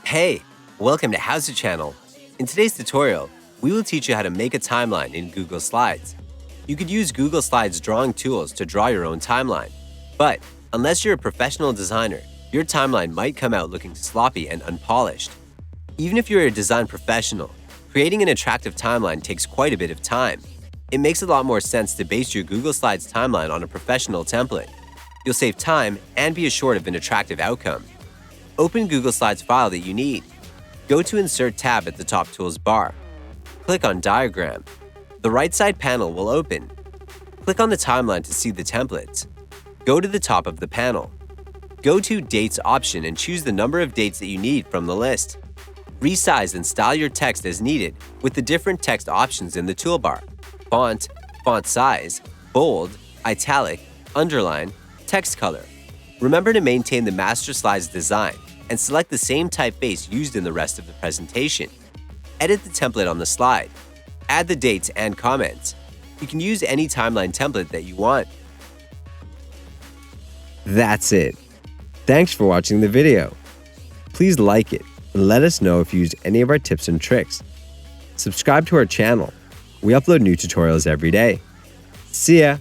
Hey, welcome to HOWZA channel. In today's tutorial, we will teach you how to make a timeline in Google Slides. You could use Google Slides drawing tools to draw your own timeline. But unless you're a professional designer, your timeline might come out looking sloppy and unpolished. Even if you're a design professional, creating an attractive timeline takes quite a bit of time. It makes a lot more sense to base your Google Slides timeline on a professional template. You'll save time and be assured of an attractive outcome. Open Google Slides file that you need. Go to Insert tab at the top tools bar. Click on Diagram. The right side panel will open. Click on the timeline to see the templates. Go to the top of the panel. Go to Dates option and choose the number of dates that you need from the list. Resize and style your text as needed with the different text options in the toolbar: font, font size, bold, italic, underline, text color. Remember to maintain the master slides design and select the same typeface used in the rest of the presentation. Edit the template on the slide. Add the dates and comments. You can use any timeline template that you want. That's it. Thanks for watching the video. Please like it and let us know if you used any of our tips and tricks. Subscribe to our channel. We upload new tutorials every day. See ya!